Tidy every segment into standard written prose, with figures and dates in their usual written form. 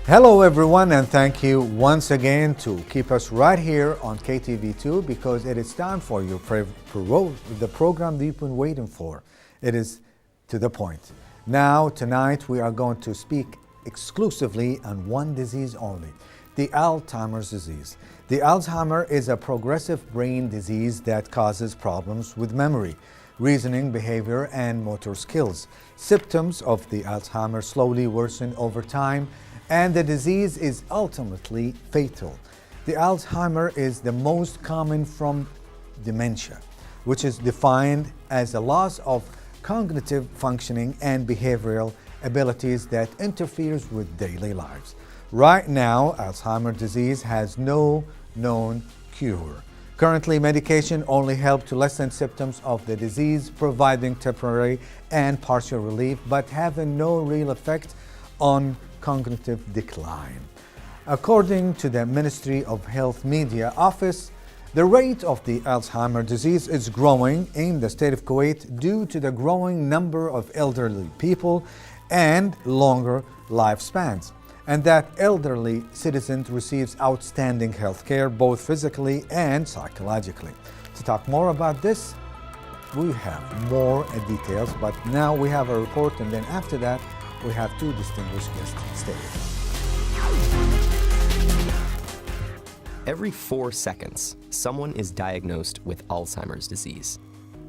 Hello everyone, and thank you once again to keep us right here on KTV2 because it is time for your the program that you've been waiting for. It is to the point. Now, tonight we are going to speak exclusively on one disease only, the Alzheimer's disease. The Alzheimer is a progressive brain disease that causes problems with memory, reasoning, behavior, and motor skills. Symptoms of the Alzheimer slowly worsen over time, and the disease is ultimately fatal. The Alzheimer is the most common from dementia, which is defined as a loss of cognitive functioning and behavioral abilities that interferes with daily lives. Right now, Alzheimer's disease has no known cure. Currently, medication only help to lessen symptoms of the disease, providing temporary and partial relief, but having no real effect on cognitive decline. According to the Ministry of Health Media Office, the rate of the Alzheimer's disease is growing in the state of Kuwait due to the growing number of elderly people and longer lifespans, and that elderly citizens receives outstanding health care both physically and psychologically. To talk more about this, we have more details, but now we have a report, and then after that we have two distinguished guests. Stay with us. Every 4 seconds, someone is diagnosed with Alzheimer's disease.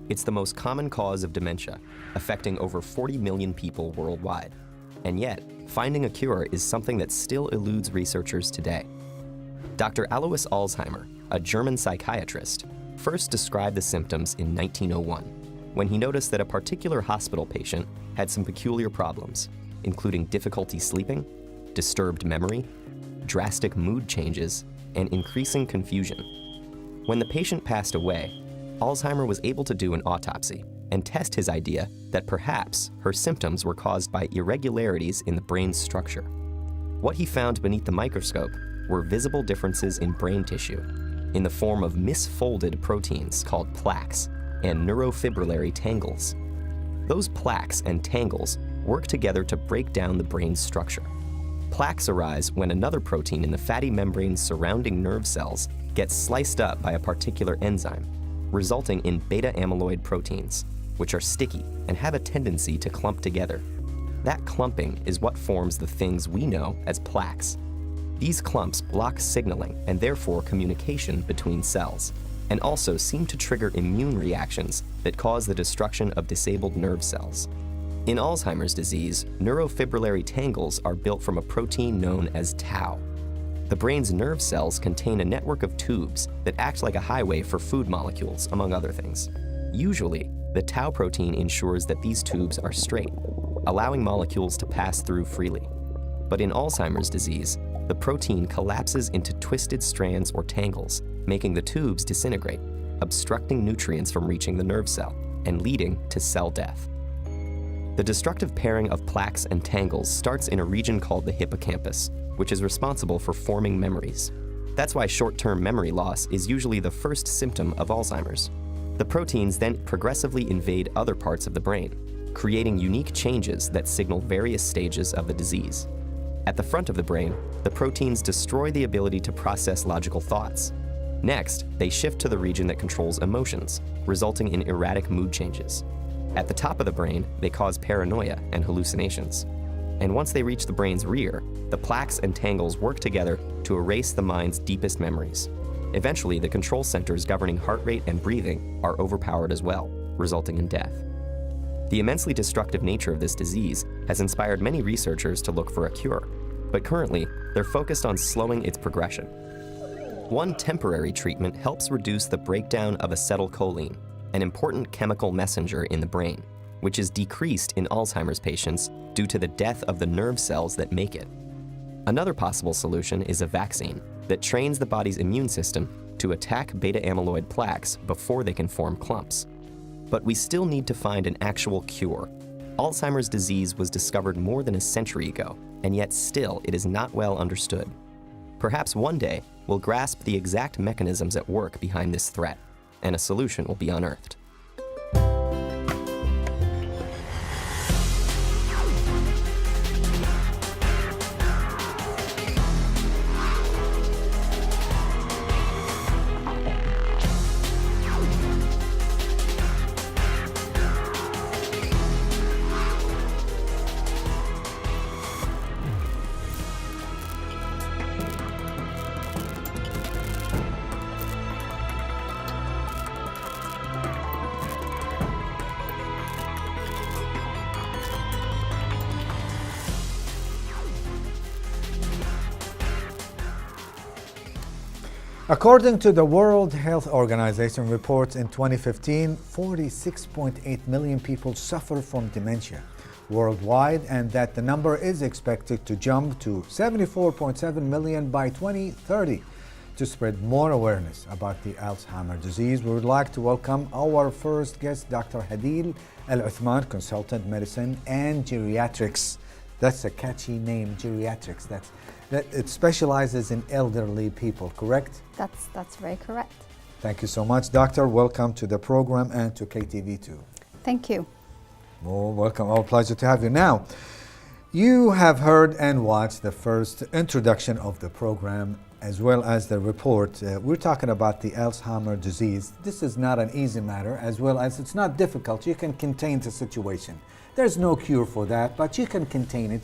It's the most common cause of dementia, affecting over 40 million people worldwide. And yet, finding a cure is something that still eludes researchers today. Dr. Alois Alzheimer, a German psychiatrist, first described the symptoms in 1901, when he noticed that a particular hospital patient had some peculiar problems, including difficulty sleeping, disturbed memory, drastic mood changes, and increasing confusion. When the patient passed away, Alzheimer was able to do an autopsy and test his idea that perhaps her symptoms were caused by irregularities in the brain's structure. What he found beneath the microscope were visible differences in brain tissue in the form of misfolded proteins called plaques and neurofibrillary tangles. Those plaques and tangles work together to break down the brain's structure. Plaques arise when another protein in the fatty membrane surrounding nerve cells gets sliced up by a particular enzyme, resulting in beta amyloid proteins, which are sticky and have a tendency to clump together. That clumping is what forms the things we know as plaques. These clumps block signaling and therefore communication between cells, and also seem to trigger immune reactions that cause the destruction of disabled nerve cells. In Alzheimer's disease, neurofibrillary tangles are built from a protein known as tau. The brain's nerve cells contain a network of tubes that act like a highway for food molecules, among other things. Usually, the tau protein ensures that these tubes are straight, allowing molecules to pass through freely. But in Alzheimer's disease, the protein collapses into twisted strands or tangles, making the tubes disintegrate, obstructing nutrients from reaching the nerve cell and leading to cell death. The destructive pairing of plaques and tangles starts in a region called the hippocampus, which is responsible for forming memories. That's why short-term memory loss is usually the first symptom of Alzheimer's. The proteins then progressively invade other parts of the brain, creating unique changes that signal various stages of the disease. At the front of the brain, the proteins destroy the ability to process logical thoughts. Next, they shift to the region that controls emotions, resulting in erratic mood changes. At the top of the brain, they cause paranoia and hallucinations. And once they reach the brain's rear, the plaques and tangles work together to erase the mind's deepest memories. Eventually, the control centers governing heart rate and breathing are overpowered as well, resulting in death. The immensely destructive nature of this disease has inspired many researchers to look for a cure, but currently, they're focused on slowing its progression. One temporary treatment helps reduce the breakdown of acetylcholine, an important chemical messenger in the brain, which is decreased in Alzheimer's patients due to the death of the nerve cells that make it. Another possible solution is a vaccine that trains the body's immune system to attack beta amyloid plaques before they can form clumps. But we still need to find an actual cure. Alzheimer's disease was discovered more than a century ago, and yet still it is not well understood. Perhaps one day we'll grasp the exact mechanisms at work behind this threat, and a solution will be unearthed. According to the World Health Organization reports in 2015, 46.8 million people suffer from dementia worldwide, and that the number is expected to jump to 74.7 million by 2030. To spread more awareness about the Alzheimer's disease, we would like to welcome our first guest, Dr. Hadeel Alothman, consultant medicine and geriatrics. That's a catchy name, geriatrics. That it specializes in elderly people, correct? That's very correct. Thank you so much, Doctor. Welcome to the program and to KTV2. Thank you. Oh, welcome. Our pleasure to have you. Now, you have heard and watched the first introduction of the program as well as the report. We're talking about the Alzheimer's disease. This is not an easy matter, as well as it's not difficult. You can contain the situation. There's no cure for that, but you can contain it,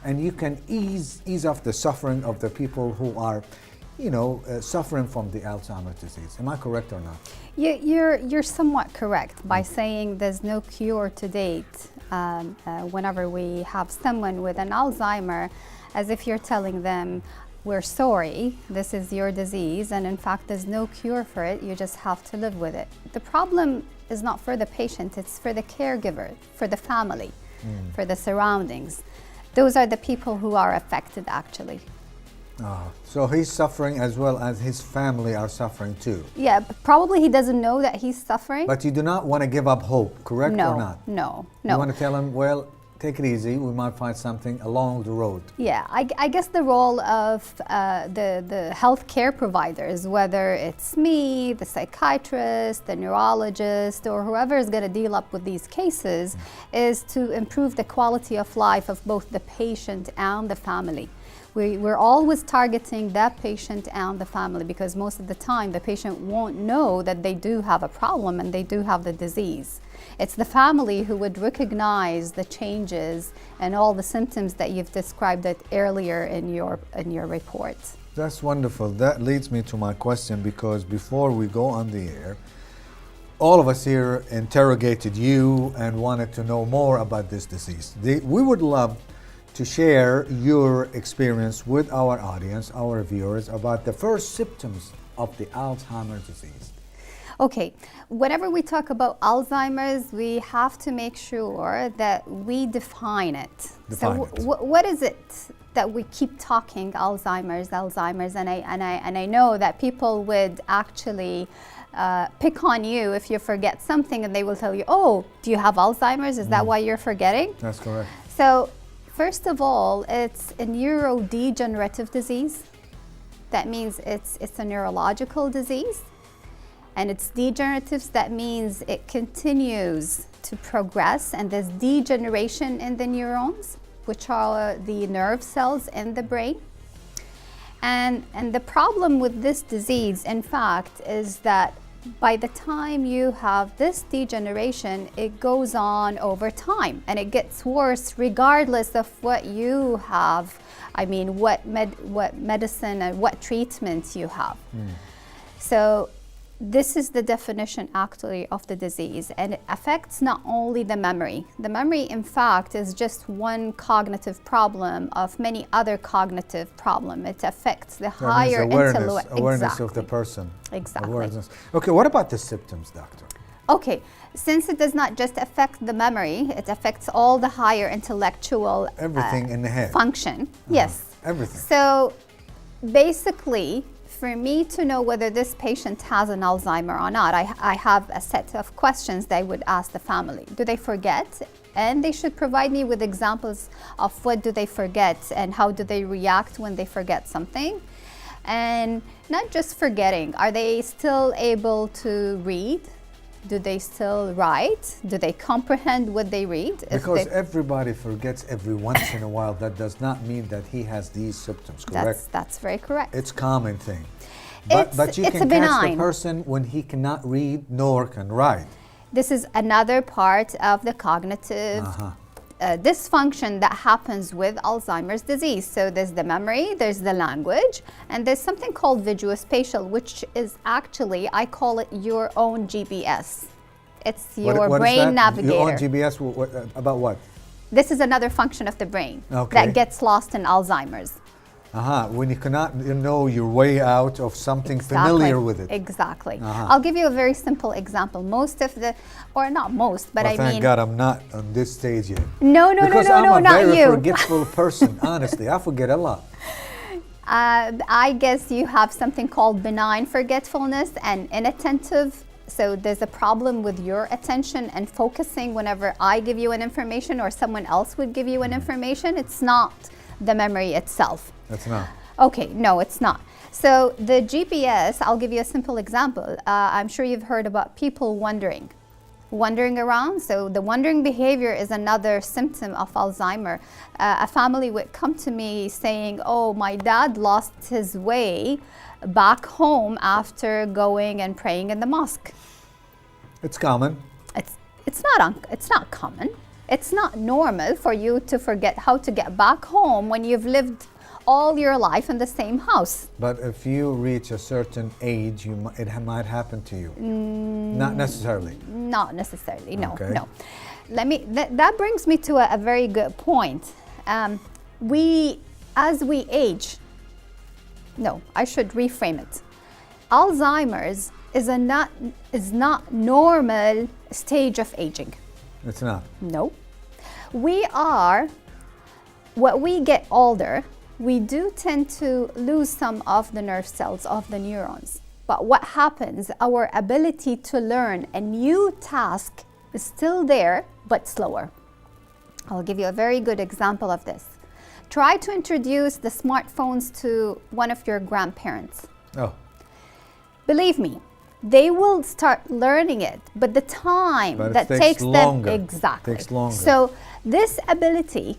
and you can ease off the suffering of the people who are, suffering from the Alzheimer's disease. Am I correct or not? You're somewhat correct by saying there's no cure to date. Whenever we have someone with an Alzheimer, as if you're telling them, we're sorry, this is your disease, and in fact there's no cure for it, you just have to live with it. The problem is not for the patient, it's for the caregiver, for the family, for the surroundings. Those are the people who are affected actually. So he's suffering as well as his family are suffering too. Yeah, probably he doesn't know that he's suffering. But you do not want to give up hope, correct or not? No. You want to tell him, well, take it easy, we might find something along the road. Yeah, I guess the role of the healthcare providers, whether it's me, the psychiatrist, the neurologist, or whoever is going to deal up with these cases, is to improve the quality of life of both the patient and the family. We're always targeting that patient and the family, because most of the time the patient won't know that they do have a problem and they do have the disease. It's the family who would recognize the changes and all the symptoms that you've described it earlier in your report. That's wonderful. That leads me to my question, because before we go on the air, all of us here interrogated you and wanted to know more about this disease. We would love to share your experience with our audience, our viewers, about the first symptoms of the Alzheimer's disease. Okay, whenever we talk about Alzheimer's, we have to make sure that we define it. What is it that we keep talking Alzheimer's, and I know that people would actually pick on you if you forget something, and they will tell you, oh, do you have Alzheimer's? Is that why you're forgetting? That's correct. So, first of all, it's a neurodegenerative disease. That means it's a neurological disease. And it's degenerative, that means it continues to progress, and there's degeneration in the neurons, which are the nerve cells in the brain. And the problem with this disease, in fact, is that by the time you have this degeneration, it goes on over time, and it gets worse regardless of what you have. I mean, what medicine and what treatments you have. So this is the definition actually of the disease, and it affects not only the memory. The memory, in fact, is just one cognitive problem of many other cognitive problems. It affects the higher intellect. Awareness of the person. Exactly. Awareness. Okay, what about the symptoms, doctor? Okay, since it does not just affect the memory, it affects all the higher intellectual everything in the head. Function. Yes. Everything. So basically, for me to know whether this patient has an Alzheimer or not, I have a set of questions that I would ask the family. Do they forget? And they should provide me with examples of what do they forget and how do they react when they forget something. And not just forgetting, are they still able to read? Do they still write? Do they comprehend what they read? Because everybody forgets every once in a while. That does not mean that he has these symptoms, correct? That's very correct. It's a common thing. But you can catch the person when he cannot read nor can write. This is another part of the cognitive dysfunction that happens with Alzheimer's disease. So there's the memory, there's the language, and there's something called visuospatial, which is actually, I call it your own GPS. It's your brain navigator. Your own GPS, about what? This is another function of the brain that gets lost in Alzheimer's. When you cannot know your way out of something familiar with it. Exactly. I'll give you a very simple example. Most of the, or not most, but I mean. Thank God I'm not on this stage yet. No, because not you. I'm a very forgetful person, honestly. I forget a lot. I guess you have something called benign forgetfulness and inattentive. So there's a problem with your attention and focusing whenever I give you an information or someone else would give you an information. It's not the memory itself. It's not. Okay, no, it's not. So the GPS, I'll give you a simple example. I'm sure you've heard about people wandering around. So the wandering behavior is another symptom of Alzheimer. A family would come to me saying, oh, my dad lost his way back home after going and praying in the mosque. It's common. It's not common. It's not normal for you to forget how to get back home when you've lived all your life in the same house. But if you reach a certain age, it might happen to you. Not necessarily. Not necessarily. No. Okay. No. That brings me to a very good point. As we age. No, I should reframe it. Alzheimer's is not normal stage of aging. It's not. No. When we get older, we do tend to lose some of the nerve cells, of the neurons. But what happens, our ability to learn a new task is still there, but slower. I'll give you a very good example of this. Try to introduce the smartphones to one of your grandparents. Oh. Believe me, they will start learning it, but the time that takes them exactly takes longer. So this ability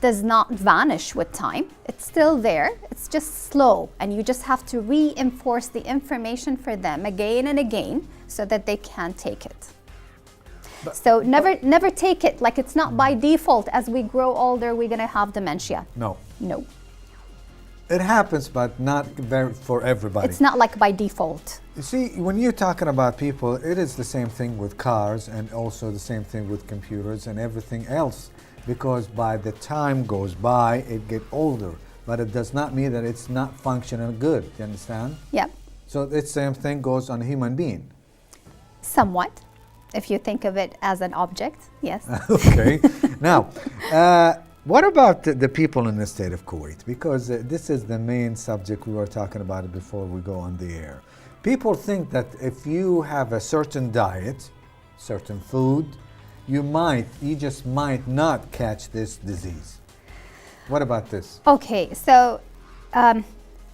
does not vanish with time. It's still there. It's just slow, and you just have to reinforce the information for them again and again so that they can take it. So never take it like it's not by default. As we grow older, we're gonna have dementia. No. It happens, but not for everybody. It's not like by default. You see, when you're talking about people, it is the same thing with cars and also the same thing with computers and everything else. Because by the time goes by, it gets older. But it does not mean that it's not functional good. You understand? Yeah. So the same thing goes on a human being. Somewhat. If you think of it as an object, yes. Okay. Now, what about the people in the state of Kuwait? Because this is the main subject. We were talking about it before we go on the air. People think that if you have a certain diet, certain food, you just might not catch this disease. What about this? Okay, so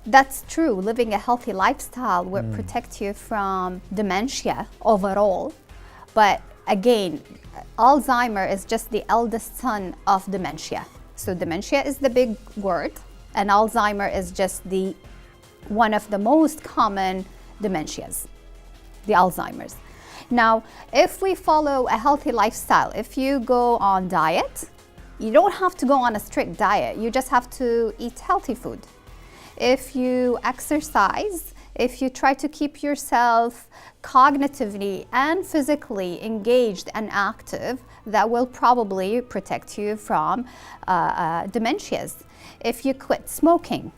that's true. Living a healthy lifestyle will protect you from dementia overall. But again, Alzheimer is just the eldest son of dementia. So dementia is the big word, and Alzheimer is just one of the most common dementias, the Alzheimer's. Now, if we follow a healthy lifestyle, if you go on diet, you don't have to go on a strict diet. You just have to eat healthy food. If you exercise, if you try to keep yourself cognitively and physically engaged and active, that will probably protect you from dementias. If you quit smoking,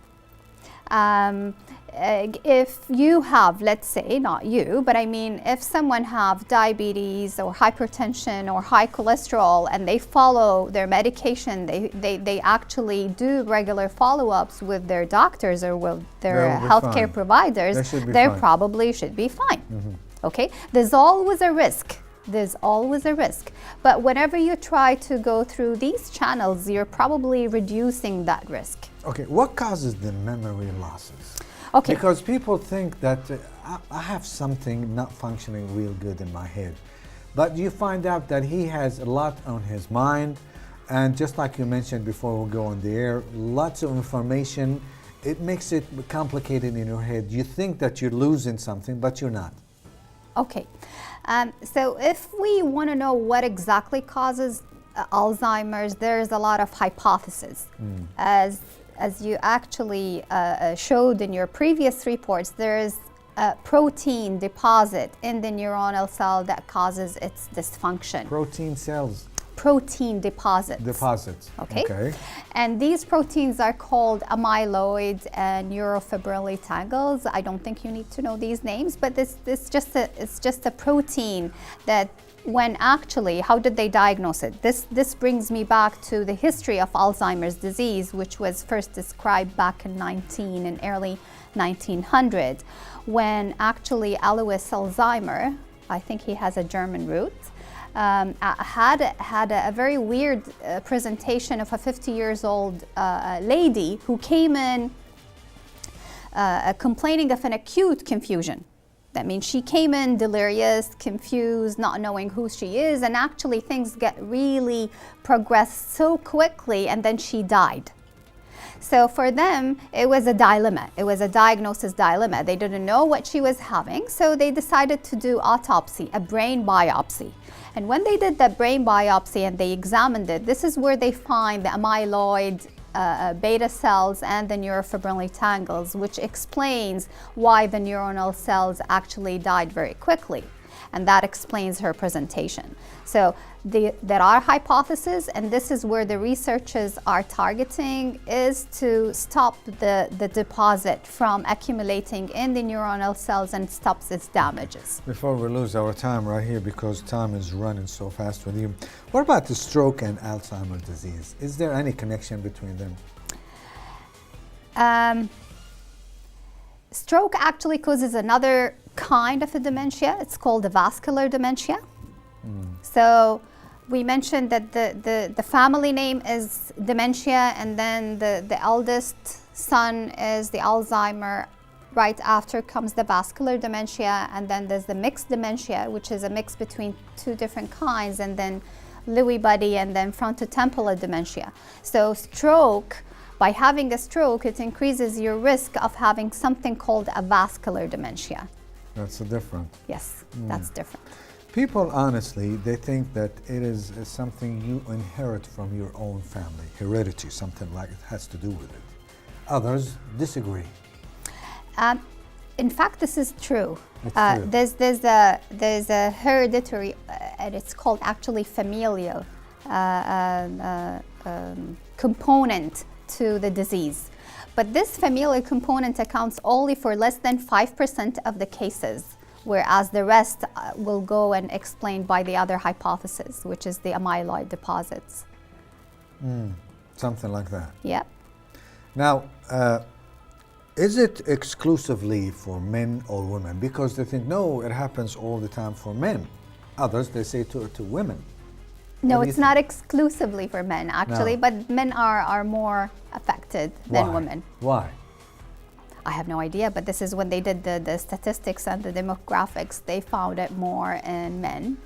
if you have, let's say, not you, but I mean, if someone have diabetes or hypertension or high cholesterol and they follow their medication, they actually do regular follow-ups with their doctors or with their healthcare providers, they probably should be fine. Okay, there's always a risk. But whenever you try to go through these channels, you're probably reducing that risk. Okay, what causes the memory losses? Okay. Because people think that I have something not functioning real good in my head. But you find out that he has a lot on his mind. And just like you mentioned before we go on the air, lots of information. It makes it complicated in your head. You think that you're losing something, but you're not. Okay. So if we want to know what exactly causes Alzheimer's, there's a lot of hypotheses. As you actually showed in your previous reports, there's a protein deposit in the neuronal cell that causes its dysfunction. Protein cells. protein deposits. Okay. And these proteins are called amyloid and neurofibrillary tangles. I don't think you need to know these names, but it's just a protein that when actually, how did they diagnose it? This brings me back to the history of Alzheimer's disease, which was first described back in early 1900, when actually Alois Alzheimer, I think he has a German root, had a very weird presentation of a 50 years old lady who came in complaining of an acute confusion. That means she came in delirious, confused, not knowing who she is, and actually things get really progressed so quickly, and then she died. So for them, it was a dilemma. It was a diagnosis dilemma. They didn't know what she was having, so they decided to do autopsy, a brain biopsy. And when they did that brain biopsy and they examined it, this is where they find the amyloid beta cells and the neurofibrillary tangles, which explains why the neuronal cells actually died very quickly. And that explains her presentation. So there are hypotheses, and this is where the researchers are targeting, is to stop the deposit from accumulating in the neuronal cells and stops its damages. Before we lose our time right here, because time is running so fast with you, what about the stroke and Alzheimer's disease? Is there any connection between them? Stroke actually causes another kind of a dementia. It's called the vascular dementia. So we mentioned that the family name is dementia, and then the eldest son is the Alzheimer. Right after comes the vascular dementia, and then there's the mixed dementia, which is a mix between two different kinds, and then Lewy body, and then frontotemporal dementia. So stroke, by having a stroke, it increases your risk of having something called a vascular dementia. That's different. Yes, that's different. People, honestly, they think that it is something you inherit from your own family, heredity, something like it has to do with it. Others disagree. In fact, this is true. It's true. There's a hereditary, and it's called actually familial component to the disease. But this familial component accounts only for less than 5% of the cases, whereas the rest will go and explained by the other hypothesis, which is the amyloid deposits. Something like that. Yep. Now, is it exclusively for men or women? Because they think, no, it happens all the time for men. Others, they say to women. No, it's not exclusively for men, actually, but men are more affected than women. Why? I have no idea, but this is when they did the statistics and the demographics, they found it more in men.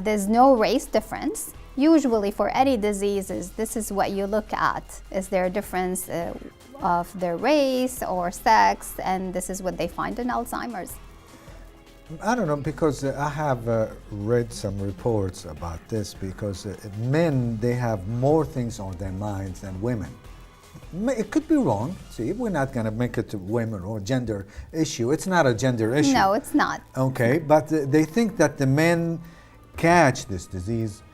There's no race difference. Usually for any diseases, this is what you look at. Is there a difference of their race or sex? And this is what they find in Alzheimer's. I don't know, because I have read some reports about this, because men, they have more things on their minds than women. It could be wrong. See, we're not going to make it to women or gender issue. It's not a gender issue. No, it's not. Okay, but they think that the men catch this disease.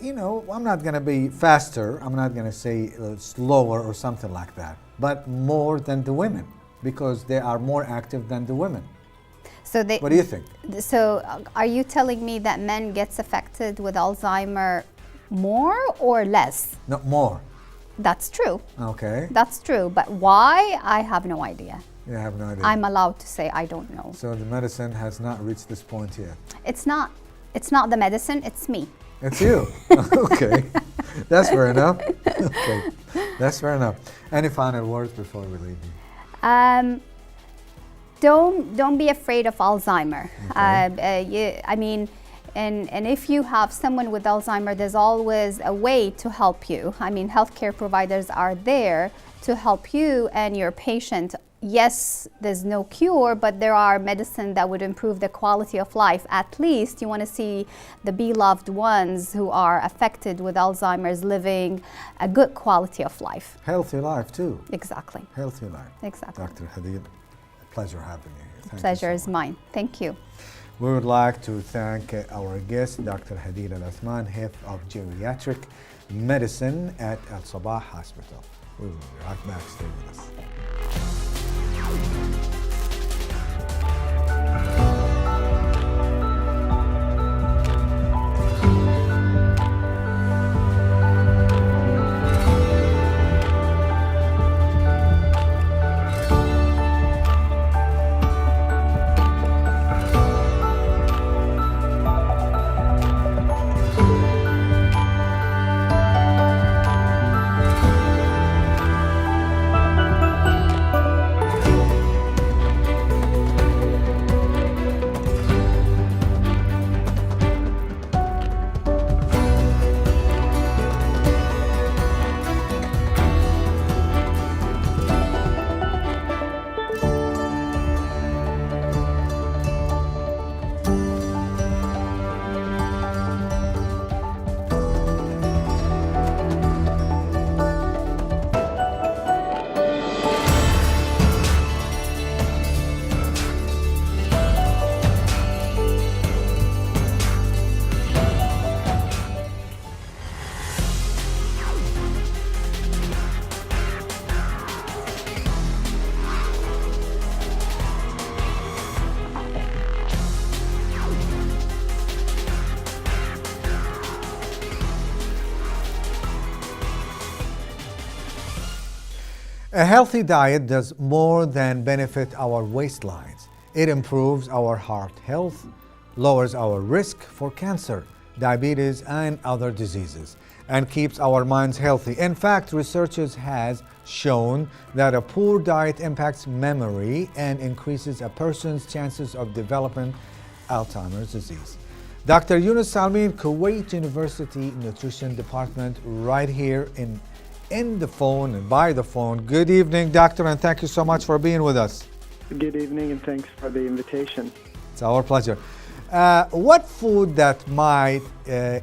You know, I'm not going to be faster. I'm not going to say slower or something like that, but more than the women, because they are more active than the women. So what do you think? So are you telling me that men gets affected with Alzheimer more or less? No, more. That's true. Okay. That's true. But why? I have no idea. You have no idea. I'm allowed to say I don't know. So the medicine has not reached this point yet. It's not the medicine, it's me. It's you. Okay. That's fair enough. Okay. That's fair enough. Any final words before we leave you? Don't be afraid of Alzheimer. Okay. I mean, and if you have someone with Alzheimer, there's always a way to help you. I mean, healthcare providers are there to help you and your patient. Yes, there's no cure, but there are medicine that would improve the quality of life. At least you want to see the beloved ones who are affected with Alzheimer's living a good quality of life. Healthy life too. Exactly. Healthy life. Exactly. Dr. Hadeel, a pleasure having you here. Thank you Pleasure so is much. mine. Thank you. We would like to thank our guest, Dr. Hadeel Alothman, Head of Geriatric Medicine at Al Sabah Hospital. We will be right back. Stay with us. A healthy diet does more than benefit our waistlines. It improves our heart health, lowers our risk for cancer, diabetes, and other diseases, and keeps our minds healthy. In fact, researchers has shown that a poor diet impacts memory and increases a person's chances of developing Alzheimer's disease. Dr. Younis Salmeen, Kuwait University Nutrition Department, right here in the phone and by the phone. Good evening, doctor, and thank you so much for being with us. Good evening, and thanks for the invitation. It's our pleasure. What food that might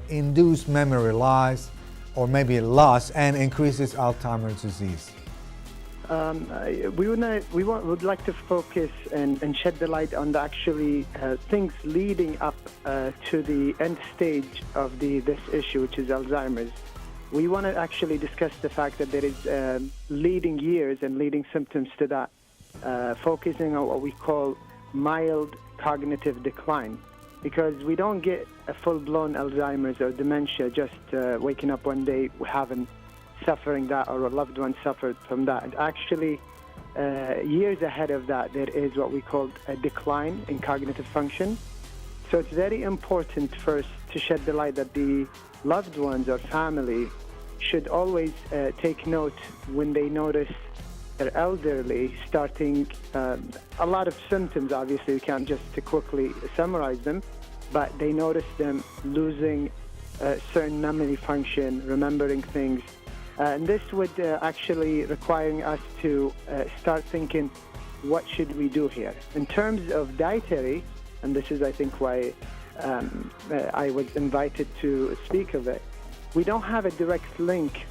induce memory loss or maybe loss and increases Alzheimer's disease? We would like to focus and shed the light on the actually things leading up to the end stage of this issue, which is Alzheimer's. We want to actually discuss the fact that there is leading years and leading symptoms to that, focusing on what we call mild cognitive decline, because we don't get a full-blown Alzheimer's or dementia just waking up one day having suffering that, or a loved one suffered from that. And actually, years ahead of that, there is what we call a decline in cognitive function. So it's very important first to shed the light that the loved ones or family should always take note when they notice their elderly starting a lot of symptoms. Obviously, we can't just quickly summarize them, but they notice them losing certain memory function, remembering things. And this would actually requiring us to start thinking, what should we do here? In terms of dietary, and this is, I think, why I was invited to speak of it, we don't have a direct link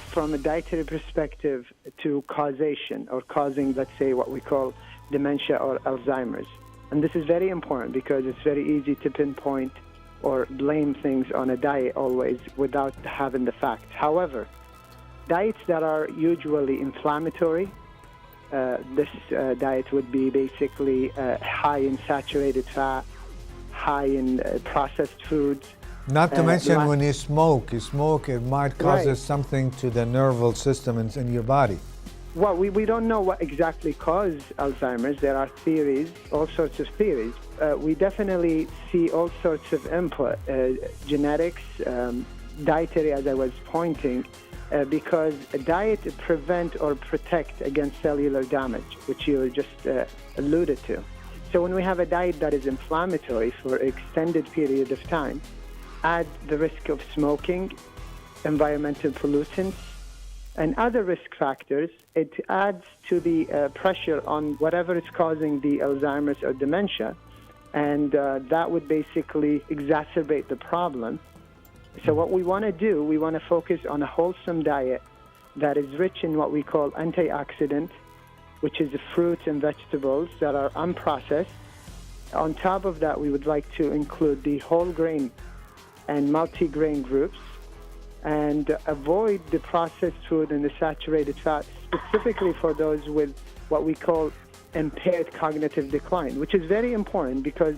from a dietary perspective to causation or causing, let's say, what we call dementia or Alzheimer's. And this is very important because it's very easy to pinpoint or blame things on a diet always without having the facts. However, diets that are usually inflammatory, this diet would be basically high in saturated fat, high in processed foods. Not to mention when you smoke, it might cause something to the nervous system in your body. Well, we don't know what exactly caused Alzheimer's. There are theories, all sorts of theories. We definitely see all sorts of input, genetics, dietary, as I was pointing, because a diet prevent or protect against cellular damage, which you just alluded to. So when we have a diet that is inflammatory for an extended period of time, add the risk of smoking, environmental pollutants, and other risk factors, it adds to the pressure on whatever is causing the Alzheimer's or dementia, and that would basically exacerbate the problem. So what we want to do, we want to focus on a wholesome diet that is rich in what we call antioxidant, which is the fruits and vegetables that are unprocessed, On top of that, we would like to include the whole grain and multi-grain groups and avoid the processed food and the saturated fat, specifically for those with what we call impaired cognitive decline, which is very important because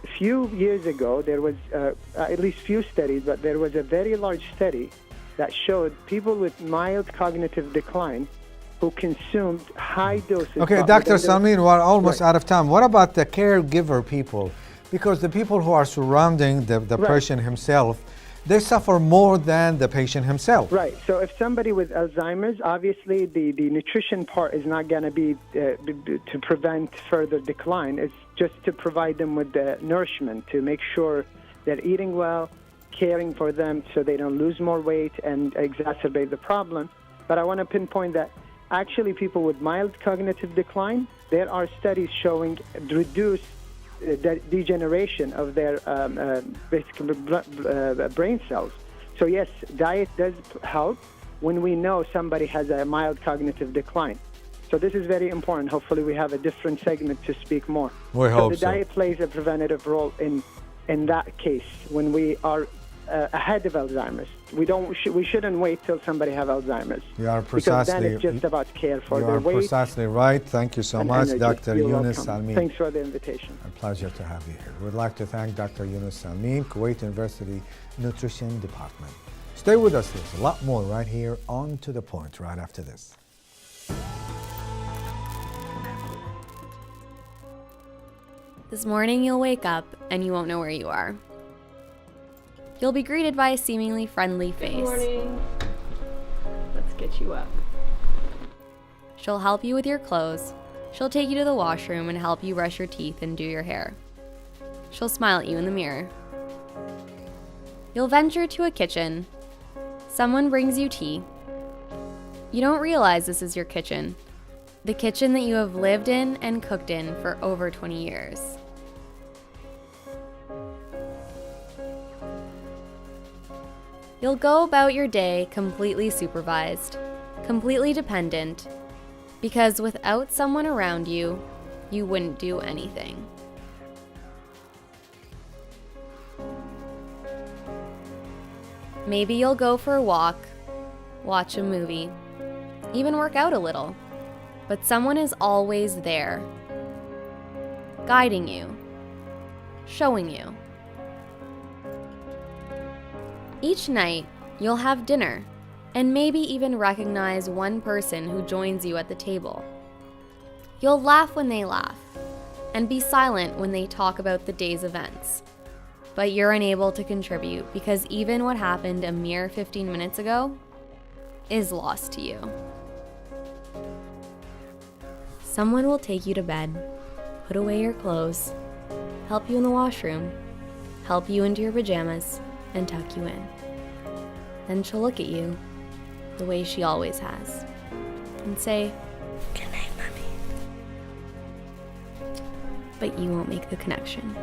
a few years ago there was at least few studies, but there was a very large study that showed people with mild cognitive decline who consumed high doses. Okay, Dr. Salmeen, we're almost Right. out of time. What about the caregiver people? Because the people who are surrounding the Right. patient himself, they suffer more than the patient himself. Right. So if somebody with Alzheimer's, obviously the nutrition part is not going to be to prevent further decline. It's just to provide them with the nourishment, to make sure they're eating well, caring for them so they don't lose more weight and exacerbate the problem. But I want to pinpoint that actually people with mild cognitive decline, there are studies showing reduced degeneration of their brain cells. So yes, diet does help when we know somebody has a mild cognitive decline. So this is very important. Hopefully we have a different segment to speak more. We hope the so. diet plays a preventative role in that case when we are ahead of Alzheimer's. We shouldn't wait till somebody have Alzheimer's. You are Because then precisely, it's just about care for you their are weight. precisely right. Thank you so and much, energy. Dr. You're Younis welcome. Salmeen. Thanks for the invitation. A pleasure to have you here. We'd like to thank Dr. Younis Salmeen, Kuwait University Nutrition Department. Stay with us. There's a lot more right here on To The Point right after this. This morning you'll wake up and you won't know where you are. You'll be greeted by a seemingly friendly face. Good morning. Let's get you up. She'll help you with your clothes. She'll take you to the washroom and help you brush your teeth and do your hair. She'll smile at you in the mirror. You'll venture to a kitchen. Someone brings you tea. You don't realize this is your kitchen, the kitchen that you have lived in and cooked in for over 20 years. You'll go about your day completely supervised, completely dependent, because without someone around you, you wouldn't do anything. Maybe you'll go for a walk, watch a movie, even work out a little, but someone is always there, guiding you, showing you. Each night, you'll have dinner, and maybe even recognize one person who joins you at the table. You'll laugh when they laugh, and be silent when they talk about the day's events. But you're unable to contribute because even what happened a mere 15 minutes ago is lost to you. Someone will take you to bed, put away your clothes, help you in the washroom, help you into your pajamas, and tuck you in. Then she'll look at you the way she always has and say, "Good night, Mommy." But you won't make the connection.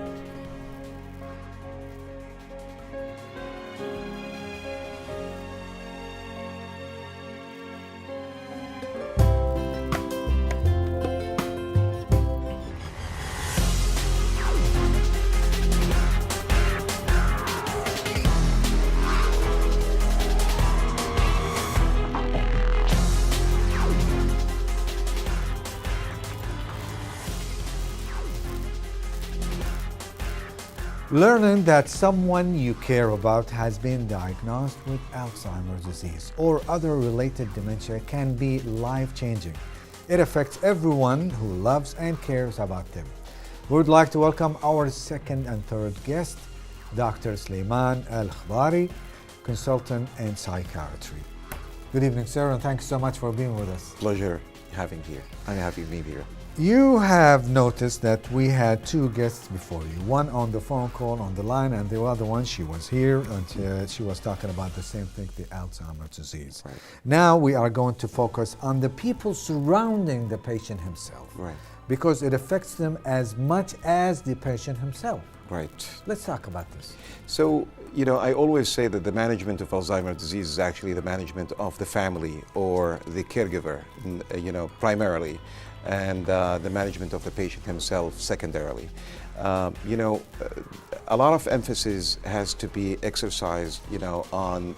Learning that someone you care about has been diagnosed with Alzheimer's disease or other related dementia can be life-changing. It affects everyone who loves and cares about them. We would like to welcome our second and third guest, Dr. Suliman Alkhadhari, consultant in psychiatry. Good evening, sir, and thanks so much for being with us. Pleasure having here. I'm happy to be here. You have noticed that we had two guests before you, one on the phone call on the line, and the other one, she was here and she was talking about the same thing, the Alzheimer's disease. Right. Now we are going to focus on the people surrounding the patient himself, Right. because it affects them as much as the patient himself. Right. Let's talk about this. So, I always say that the management of Alzheimer's disease is actually the management of the family or the caregiver, primarily, and the management of the patient himself secondarily. A lot of emphasis has to be exercised, on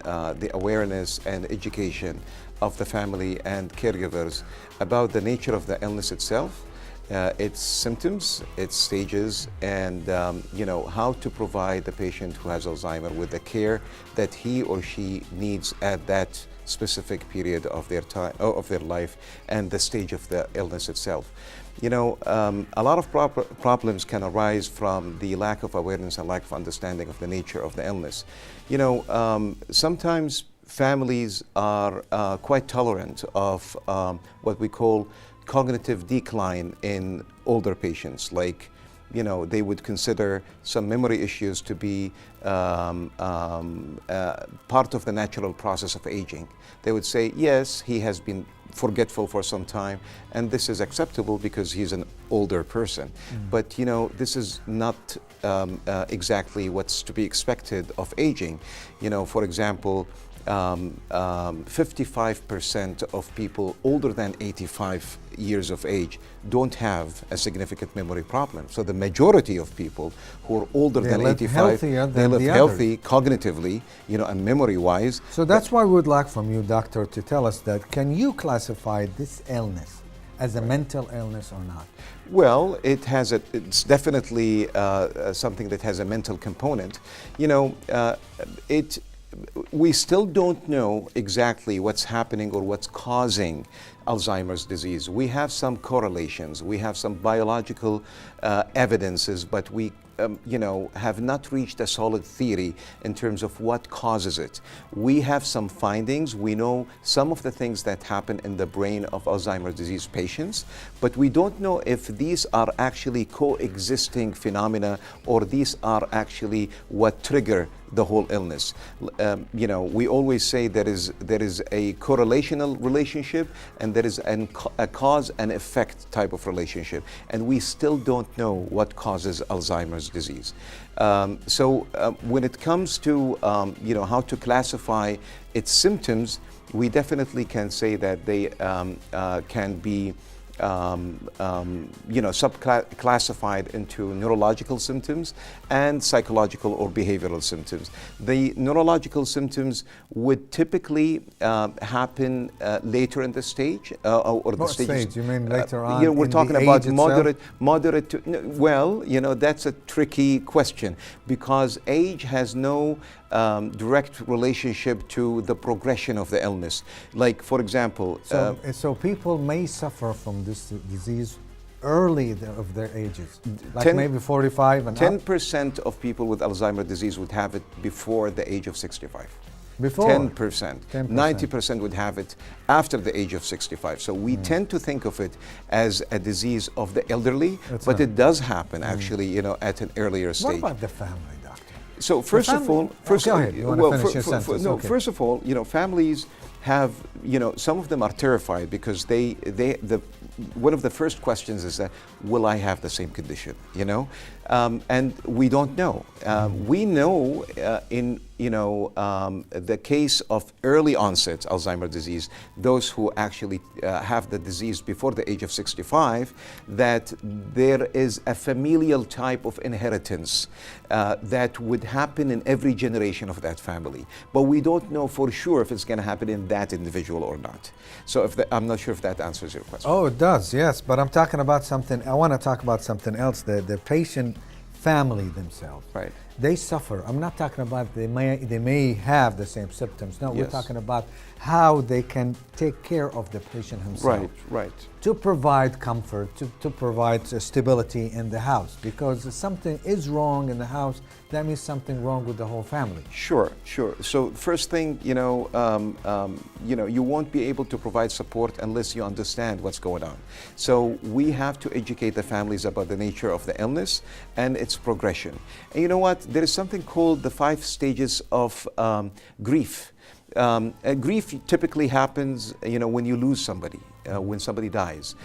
the awareness and education of the family and caregivers about the nature of the illness itself, its symptoms, its stages, and how to provide the patient who has Alzheimer's with the care that he or she needs at that specific period of their time, of their life, and the stage of the illness itself. A lot of problems can arise from the lack of awareness and lack of understanding of the nature of the illness. Sometimes families are quite tolerant of what we call cognitive decline in older patients, like they would consider some memory issues to be part of the natural process of aging. They would say, yes, he has been forgetful for some time, and this is acceptable because he's an older person. But this is not exactly what's to be expected of aging. For example, 55% of people older than 85 years of age don't have a significant memory problem. So the majority of people who are older than 85, they live healthy cognitively, and memory-wise. So that's why we would like from you, doctor, to tell us that, can you classify this illness as a mental illness or not? Well, it's definitely something that has a mental component. We still don't know exactly what's happening or what's causing Alzheimer's disease. We have some correlations, we have some biological evidences, but we have not reached a solid theory in terms of what causes it. We have some findings. We know some of the things that happen in the brain of Alzheimer's disease patients, but we don't know if these are actually coexisting phenomena or these are actually what trigger the whole illness. We always say there is a correlational relationship and there is a cause and effect type of relationship, and we still don't know what causes Alzheimer's disease. When it comes to how to classify its symptoms, we definitely can say that they can be subclassified into neurological symptoms and psychological or behavioral symptoms. The neurological symptoms would typically happen later in the stage, or the stage? You mean later on? We're talking about moderate to. Well, that's a tricky question because age has no direct relationship to the progression of the illness. Like, for example, so people may suffer from this disease early of their ages, like maybe 45 and 10% of people with Alzheimer's disease would have it before the age of 65. Before? 10%. 90% would have it after the age of 65. So we tend to think of it as a disease of the elderly, but it does happen actually, at an earlier stage. What about the family, doctor? So first of all, first of all, families have, some of them are terrified because one of the first questions is that, will I have the same condition? And we don't know. We know in the case of early onset Alzheimer's disease, those who actually have the disease before the age of 65, that there is a familial type of inheritance that would happen in every generation of that family. But we don't know for sure if it's going to happen in that individual or not. So I'm not sure if that answers your question. Oh, it does, yes. But I'm talking about something, I want to talk about something else, the patient family themselves. Right. They suffer. I'm not talking about they may have the same symptoms. No, we're talking about how they can take care of the patient himself. Right. To provide comfort, to provide stability in the house. Because if something is wrong in the house, that means something wrong with the whole family. Sure. So first thing, you won't be able to provide support unless you understand what's going on. So we have to educate the families about the nature of the illness and its progression. And you know what? There is something called the 5 stages of grief. Grief typically happens, when you lose somebody, when somebody dies.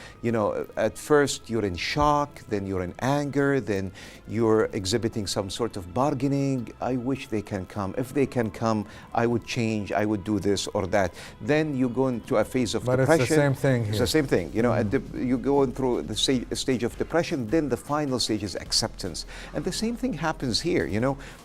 At first you're in shock, then you're in anger, then you're exhibiting some sort of bargaining. I wish they can come. If they can come, I would change, I would do this or that. Then you go into a phase of depression. But it's the same thing here. It's the same thing. You go through the stage of depression, then the final stage is acceptance. And the same thing happens here.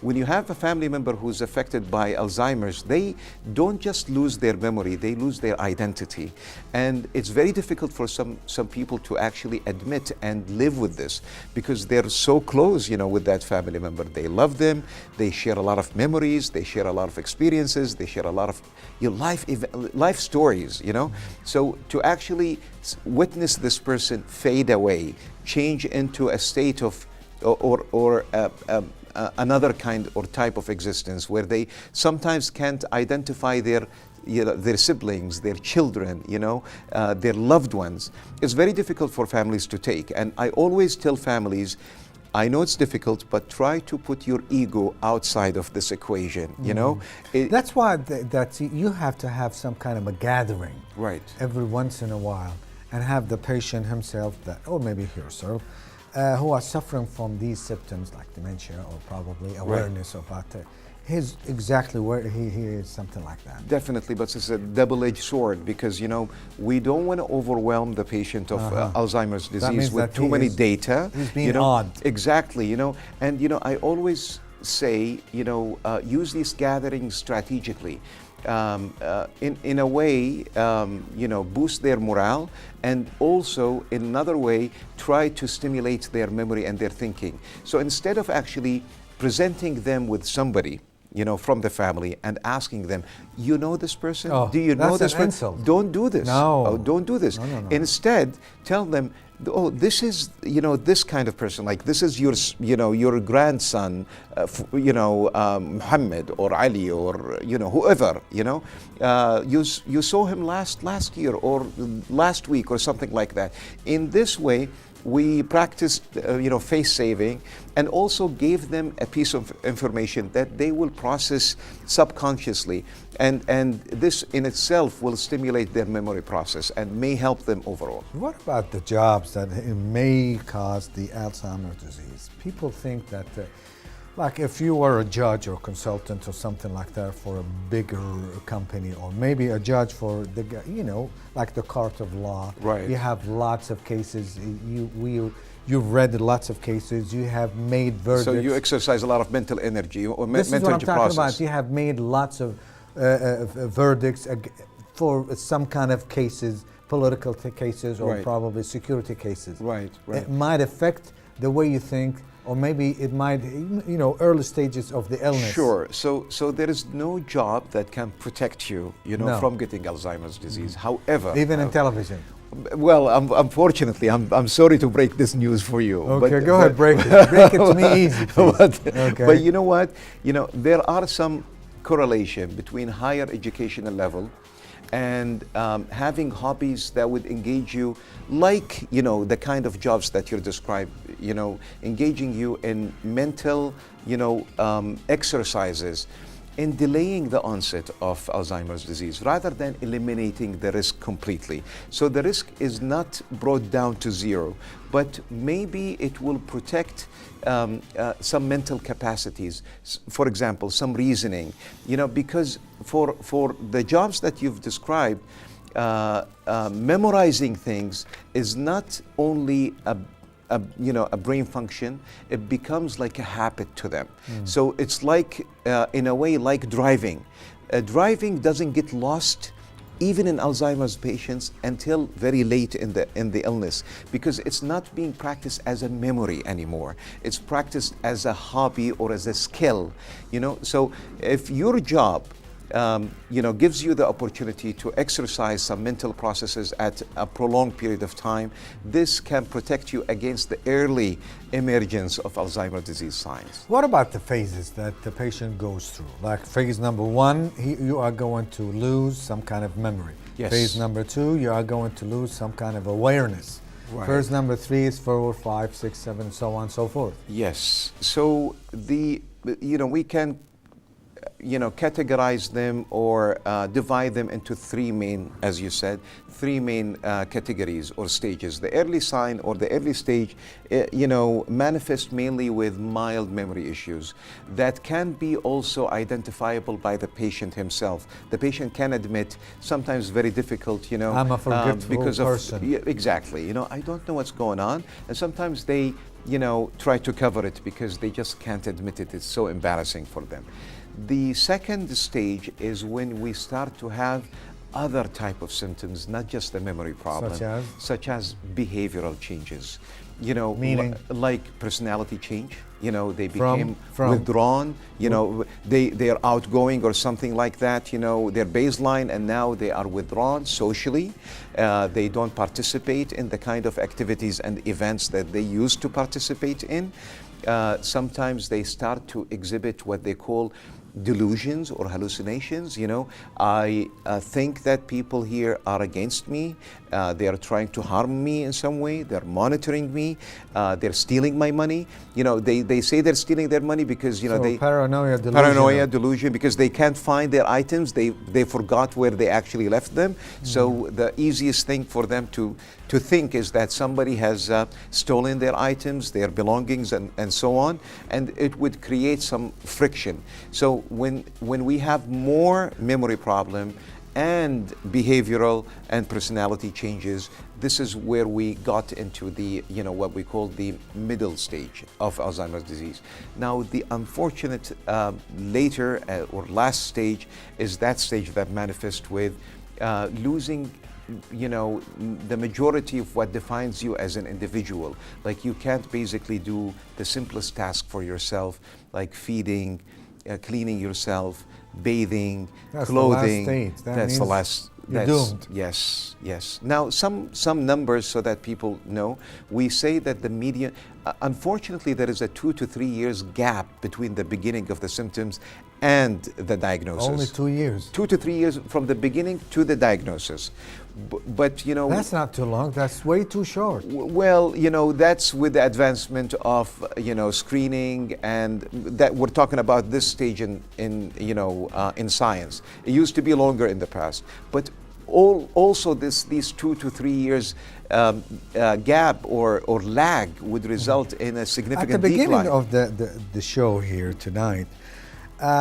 When you have a family member who's affected by Alzheimer's, they don't just lose their memory, they lose their identity. And it's very difficult for some people to actually admit and live with this, because they're so close, with that family member. They love them, they share a lot of memories, they share a lot of experiences, they share a lot of life stories, So to actually witness this person fade away, change into a state of or another kind or type of existence where they sometimes can't identify their siblings, their children, their loved ones. It's very difficult for families to take. And I always tell families, I know it's difficult, but try to put your ego outside of this equation, That's why you have to have some kind of a gathering. Right. Every once in a while, and have the patient himself, or maybe herself, who are suffering from these symptoms like dementia or probably awareness about his exactly where he is, something like that. Definitely, but it's a double-edged sword, because we don't want to overwhelm the patient of Alzheimer's disease with too many data. He's being odd. Exactly, and I always say, use these gatherings strategically. In a way, boost their morale, and also in another way, try to stimulate their memory and their thinking. So instead of actually presenting them with somebody, from the family and asking them, this person? Oh, do you know this person? Insult. Don't do this. No. Oh, don't do this. No. Instead, tell them, this is, this kind of person, like this is your grandson, Muhammad or Ali or, whoever, you saw him last year or last week or something like that. In this way, we practiced, face saving, and also gave them a piece of information that they will process subconsciously, and this in itself will stimulate their memory process and may help them overall. What about the jobs that may cause the Alzheimer's disease? People think that, like if you were a judge or consultant or something like that for a bigger company, or maybe a judge for the, like the court of law. Right. You have lots of cases. You've read lots of cases. You have made verdicts. So you exercise a lot of mental energy or This is mental what I'm talking process. about. You have made lots of verdicts for some kind of cases, political cases, or probably security cases. Right. It might affect the way you think, or maybe it might, early stages of the illness. Sure. So there is no job that can protect you, from getting Alzheimer's disease. However, even in television. Well, unfortunately, I'm sorry to break this news for you. Okay, go ahead, break it. Break it to me easy, please. But you know what? There are some correlation between higher educational level and having hobbies that would engage you, like the kind of jobs that you're described, engaging you in mental exercises, in delaying the onset of Alzheimer's disease rather than eliminating the risk completely. So the risk is not brought down to zero, but maybe it will protect some mental capacities. For example, some reasoning, because for the jobs that you've described, memorizing things is not only a brain function, it becomes like a habit to them. So it's like, in a way, like driving. Driving doesn't get lost even in Alzheimer's patients until very late in the illness, because it's not being practiced as a memory anymore. It's practiced as a hobby or as a skill. So if your job gives you the opportunity to exercise some mental processes at a prolonged period of time, this can protect you against the early emergence of Alzheimer's disease signs. What about the phases that the patient goes through? Like phase number 1, you are going to lose some kind of memory. Yes. Phase number 2, you are going to lose some kind of awareness. Right. Phase number 3 is 4, 5, 6, 7, so on and so forth. Yes. So we can categorize them or divide them into three main, as you said, three main categories or stages. The early sign or the early stage, manifest mainly with mild memory issues that can be also identifiable by the patient himself. The patient can admit, sometimes very difficult, I'm a forgetful because person. Exactly, I don't know what's going on, and sometimes they try to cover it because they just can't admit it. It's so embarrassing for them. The second stage is when we start to have other type of symptoms, not just the memory problem, such as behavioral changes. Meaning? Like personality change. They became from withdrawn. They're outgoing or something like that. Their baseline, and now they are withdrawn socially. They don't participate in the kind of activities and events that they used to participate in. Sometimes they start to exhibit what they call delusions or hallucinations. I think that people here are against me. They are trying to harm me in some way. They're monitoring me. They're stealing my money. They say they're stealing their money because they paranoia delusion, because they can't find their items. They forgot where they actually left them. So the easiest thing for them to think is that somebody has stolen their items, their belongings, and so on, and it would create some friction. So when we have more memory problem and behavioral and personality changes, this is where we got into the, what we call the middle stage of Alzheimer's disease. Now, the unfortunate later or last stage is that stage that manifests with losing the majority of what defines you as an individual. Like, you can't basically do the simplest task for yourself, like feeding, cleaning yourself, bathing, clothing. That's the last. You're doomed. Yes, yes. Now, some numbers so that people know. We say that the median, unfortunately, there is a 2 to 3 years gap between the beginning of the symptoms and the diagnosis. Only 2 years. 2 to 3 years from the beginning to the diagnosis. But that's not too long. That's way too short. Well, that's with the advancement of screening, and that we're talking about this stage in science. It used to be longer in the past, but also these 2 to 3 years gap or lag would result in a significant At the beginning decline. of the show here tonight,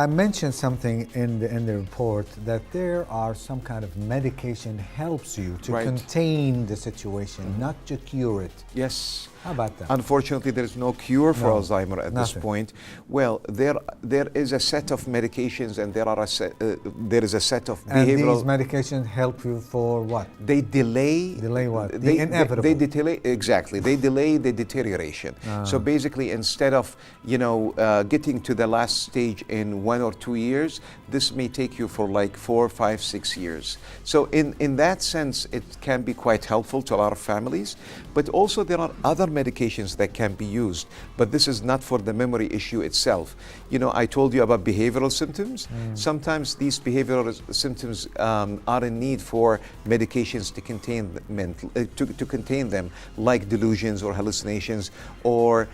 mentioned something in the report that there are some kind of medication helps you to contain the situation, not to cure it. Yes. How about that? Unfortunately, there is no cure for Alzheimer's at this point. Well, there is a set of medications, and there is a set of behavioral. And these medications help you for what? They delay. Delay what? The inevitable. They delay, exactly. They delay the deterioration. So basically, instead of getting to the last stage in 1 or 2 years, this may take you for like 4, 5, 6 years. So in that sense, it can be quite helpful to a lot of families. But also there are other medications that can be used, but this is not for the memory issue itself. I told you about behavioral symptoms. Sometimes these behavioral symptoms are in need for medications to contain them, like delusions or hallucinations or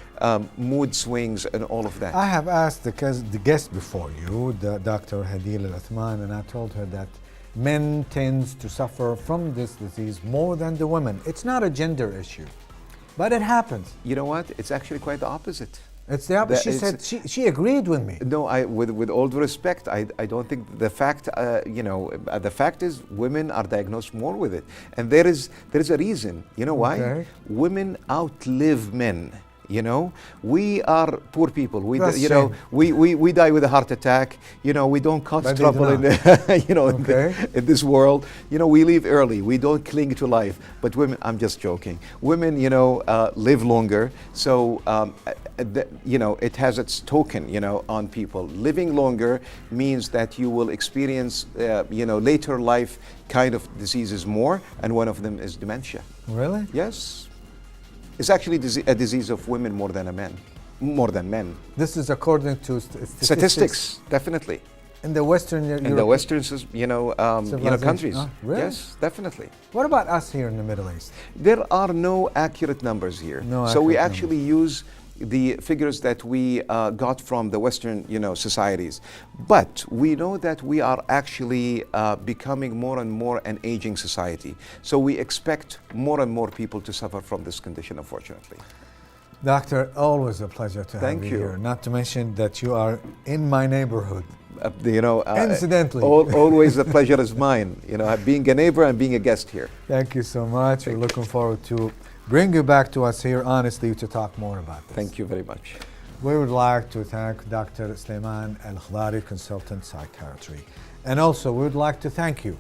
mood swings and all of that. I have asked the guest before you, the Dr. Hadeel Alothman, and I told her that men tend to suffer from this disease more than the women. It's not a gender issue, but it happens. You know what? It's actually quite the opposite. It's the opposite. She said she agreed with me. No, with all due respect, I don't think the fact. The fact is, women are diagnosed more with it, and there is a reason. You know why? Okay. Women outlive men. We are poor people. We die with a heart attack. We don't cause trouble in in this world. We leave early. We don't cling to life. But women, I'm just joking. Women, live longer. So it has its token, on people. Living longer means that you will experience, later life kind of diseases more, and one of them is dementia. Really? Yes. It's actually a disease of women more than men. This is according to statistics, definitely. In the Western Europe? In the Western, countries. Oh, really? Yes, definitely. What about us here in the Middle East? There are no accurate numbers here. So we actually use the figures that we got from the Western, societies. But we know that we are actually becoming more and more an aging society. So we expect more and more people to suffer from this condition, unfortunately. Doctor, always a pleasure to have you here. Not to mention that you are in my neighborhood. Incidentally. Always the pleasure is mine, being a neighbor and being a guest here. Thank you so much. We're looking forward to bring you back to us here, honestly, to talk more about this. Thank you very much. We would like to thank Dr. Suliman Alkhadhari, consultant psychiatry. And also, we would like to thank you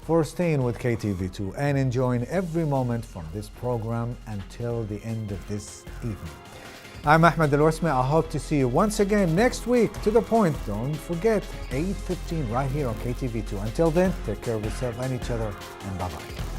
for staying with KTV2 and enjoying every moment from this program until the end of this evening. I'm Ahmed Alwasmi. I hope to see you once again next week. To the point, don't forget, 8:15 right here on KTV2. Until then, take care of yourself and each other, and bye-bye.